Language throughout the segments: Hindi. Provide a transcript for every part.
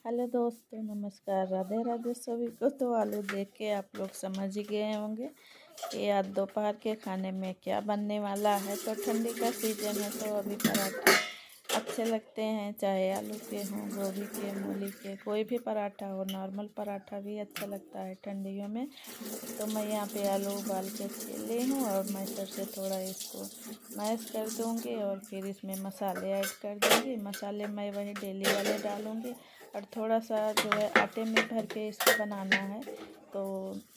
हेलो दोस्तों, नमस्कार, राधे राधे सभी को। तो आलू देख के आप लोग समझ ही गए होंगे कि आज दोपहर के खाने में क्या बनने वाला है। तो ठंडी का सीज़न है तो अभी पराठे अच्छे लगते हैं, चाहे आलू के हों, गोभी के, मूली के, कोई भी पराठा हो। नॉर्मल पराठा भी अच्छा लगता है ठंडियों में। तो मैं यहाँ पे आलू उबाल के छील ली हूँ और मैसर से थोड़ा इसको मैश कर दूँगी और फिर इसमें मसाले ऐड कर दूँगी। मसाले मैं वही डेली वाले डालूँगी और थोड़ा सा जो है आटे में भर के इसको बनाना है। तो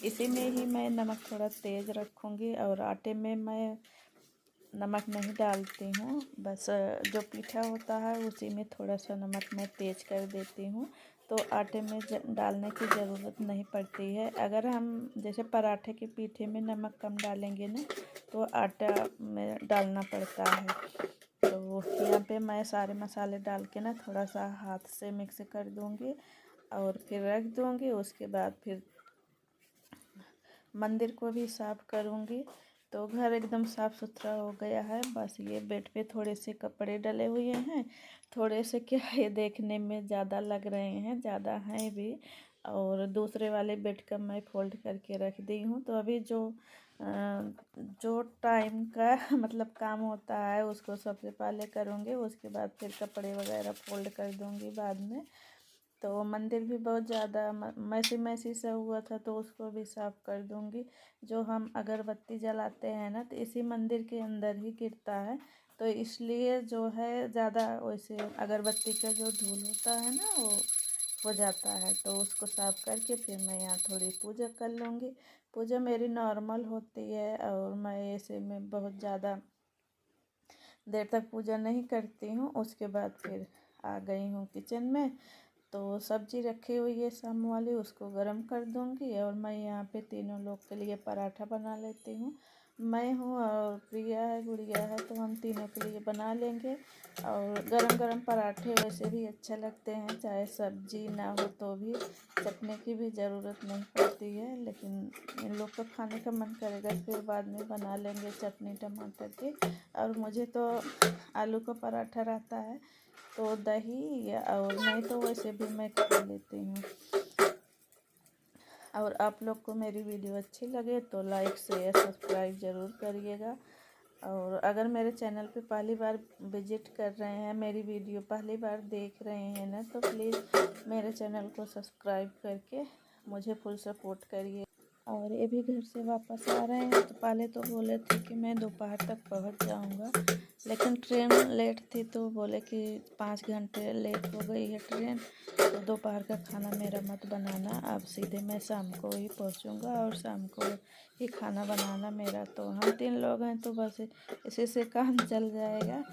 इसी में ही मैं नमक थोड़ा तेज़ रखूँगी और आटे में मैं नमक नहीं डालती हूँ। बस जो पीठा होता है उसी में थोड़ा सा नमक मैं तेज़ कर देती हूँ। तो आटे में डालने की ज़रूरत नहीं पड़ती है। अगर हम जैसे पराठे के पीठे में नमक कम डालेंगे ना तो आटा में डालना पड़ता है। तो यहाँ पे मैं सारे मसाले डाल के ना थोड़ा सा हाथ से मिक्स कर दूँगी और फिर रख दूँगी। उसके बाद फिर मंदिर को भी साफ़ करूँगी। तो घर एकदम साफ़ सुथरा हो गया है। बस ये बेड पे थोड़े से कपड़े डले हुए हैं, थोड़े से क्या ये देखने में ज़्यादा लग रहे हैं, ज़्यादा हैं भी। और दूसरे वाले बेड का मैं फोल्ड करके रख दी हूँ। तो अभी जो टाइम का मतलब काम होता है उसको सबसे पहले करूँगी, उसके बाद फिर कपड़े वगैरह फोल्ड कर दूँगी बाद में। तो मंदिर भी बहुत ज़्यादा मैसी मैसी सा हुआ था तो उसको भी साफ़ कर दूँगी। जो हम अगरबत्ती जलाते हैं ना तो इसी मंदिर के अंदर ही गिरता है, तो इसलिए जो है ज़्यादा वैसे अगरबत्ती का जो धूल होता है ना वो हो जाता है। तो उसको साफ़ करके फिर मैं यहाँ थोड़ी पूजा कर लूँगी। पूजा मेरी नॉर्मल होती है और मैं ऐसे में बहुत ज़्यादा देर तक पूजा नहीं करती हूँ। उसके बाद फिर आ गई हूँ किचन में। तो सब्जी रखी हुई है शाम वाली, उसको गरम कर दूंगी और मैं यहाँ पे तीनों लोग के लिए पराठा बना लेती हूँ। मैं हूँ और प्रिया है, गुड़िया है, तो हम तीनों के लिए बना लेंगे। और गरम गरम पराठे वैसे भी अच्छे लगते हैं, चाहे सब्जी ना हो तो भी। चटनी की भी ज़रूरत नहीं पड़ती है, लेकिन इन लोग को खाने का मन करेगा फिर बाद में बना लेंगे चटनी टमाटर की। और मुझे तो आलू का पराठा रहता है तो दही या और नहीं तो वैसे भी मैं खा लेती हूँ। और आप लोग को मेरी वीडियो अच्छी लगे तो लाइक शेयर सब्सक्राइब ज़रूर करिएगा। और अगर मेरे चैनल पे पहली बार विजिट कर रहे हैं, मेरी वीडियो पहली बार देख रहे हैं ना, तो प्लीज़ मेरे चैनल को सब्सक्राइब करके मुझे फुल सपोर्ट करिए। और ये भी घर से वापस आ रहे हैं। तो पहले तो बोले थे कि मैं दोपहर तक पहुंच जाऊंगा, लेकिन ट्रेन लेट थी तो बोले कि 5 घंटे लेट हो गई है ट्रेन, तो दोपहर का खाना मेरा मत बनाना, अब सीधे मैं शाम को ही पहुंचूंगा और शाम को ही खाना बनाना मेरा। तो हम 3 लोग हैं तो बस इसी से काम चल जाएगा।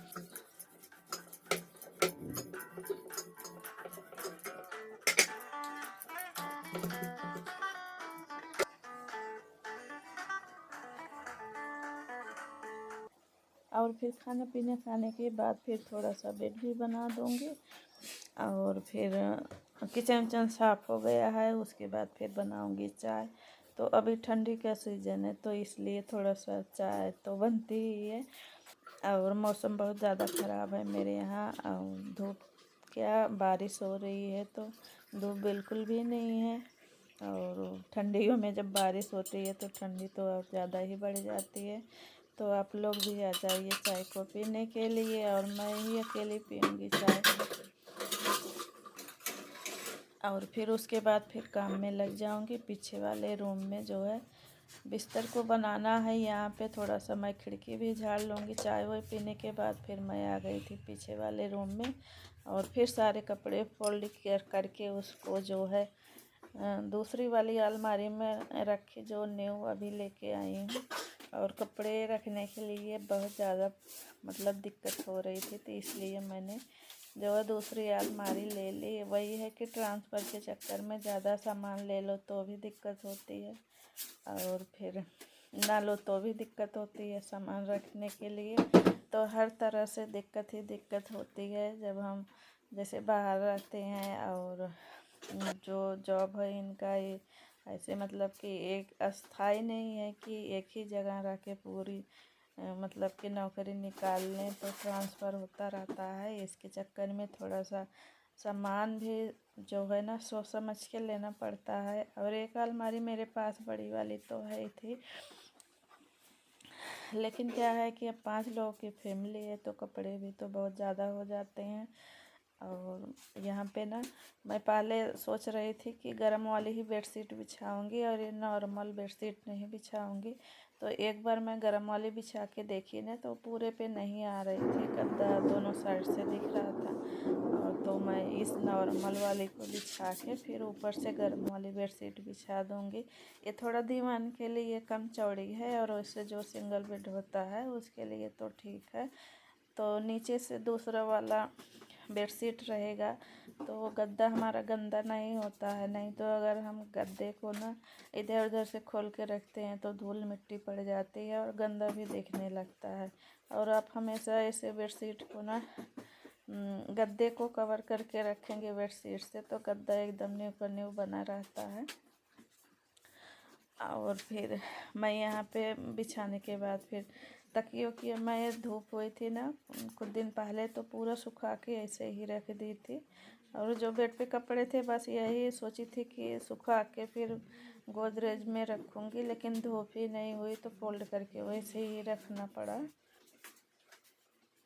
और फिर खाना पीना खाने के बाद फिर थोड़ा सा बेड भी बना दूँगी। और फिर किचन विचन साफ़ हो गया है, उसके बाद फिर बनाऊँगी चाय। तो अभी ठंडी का सीज़न है तो इसलिए थोड़ा सा चाय तो बनती ही है। और मौसम बहुत ज़्यादा ख़राब है मेरे यहाँ, और धूप क्या बारिश हो रही है तो धूप बिल्कुल भी नहीं है। और ठंडियों में जब बारिश होती है तो ठंडी तो और ज़्यादा ही बढ़ जाती है। तो आप लोग भी आ जाइए चाय को पीने के लिए, और मैं ही अकेली पीऊँगी चाय। और फिर उसके बाद फिर काम में लग जाऊंगी। पीछे वाले रूम में जो है बिस्तर को बनाना है, यहाँ पे थोड़ा सा मैं खिड़की भी झाड़ लूँगी। चाय वाय पीने के बाद फिर मैं आ गई थी पीछे वाले रूम में और फिर सारे कपड़े फोल्ड करके उसको जो है दूसरी वाली अलमारी में रखे, जो न्यू अभी लेके आई हूँ। और कपड़े रखने के लिए बहुत ज़्यादा मतलब दिक्कत हो रही थी, तो इसलिए मैंने जो है दूसरी अलमारी ले ली। वही है कि ट्रांसफ़र के चक्कर में ज़्यादा सामान ले लो तो भी दिक्कत होती है, और फिर ना लो तो भी दिक्कत होती है सामान रखने के लिए। तो हर तरह से दिक्कत ही दिक्कत होती है जब हम जैसे बाहर रहते हैं। और जो जॉब है इनका ये ऐसे मतलब कि एक अस्थाई नहीं है कि एक ही जगह रह के पूरी मतलब कि नौकरी निकाल लें, तो ट्रांसफ़र होता रहता है। इसके चक्कर में थोड़ा सा सामान भी जो है ना सोच समझ के लेना पड़ता है। और एक अलमारी मेरे पास बड़ी वाली तो है ही थी, लेकिन क्या है कि अब 5 लोगों की फैमिली है तो कपड़े भी तो बहुत ज़्यादा हो जाते हैं। और यहाँ पे ना मैं पहले सोच रही थी कि गर्म वाली ही बेडशीट बिछाऊंगी और ये नॉर्मल बेडशीट नहीं बिछाऊंगी। तो एक बार मैं गर्म वाली बिछा के देखी ना तो पूरे पे नहीं आ रही थी, गद्दा दोनों साइड से दिख रहा था। और तो मैं इस नॉर्मल वाली को बिछा के फिर ऊपर से गर्म वाली बेडशीट बिछा दूंगी। ये थोड़ा दीवान के लिए कम चौड़ी है और वैसे जो सिंगल बेड होता है उसके लिए तो ठीक है। तो नीचे से दूसरा वाला बेडशीट रहेगा तो वो गद्दा हमारा गंदा नहीं होता है। नहीं तो अगर हम गद्दे को ना इधर उधर से खोल के रखते हैं तो धूल मिट्टी पड़ जाती है और गंदा भी दिखने लगता है। और आप हमेशा ऐसे बेडशीट को ना गद्दे को कवर करके रखेंगे बेडशीट से तो गद्दा एकदम न्यू का न्यू बना रहता है। और फिर मैं यहाँ पे बिछाने के बाद फिर तकियों की मैं धूप हुई थी ना कुछ दिन पहले तो पूरा सुखा के ऐसे ही रख दी थी। और जो बेड पे कपड़े थे बस यही सोची थी कि सुखा के फिर गोदरेज में रखूँगी, लेकिन धूप ही नहीं हुई तो फोल्ड करके वैसे ही रखना पड़ा।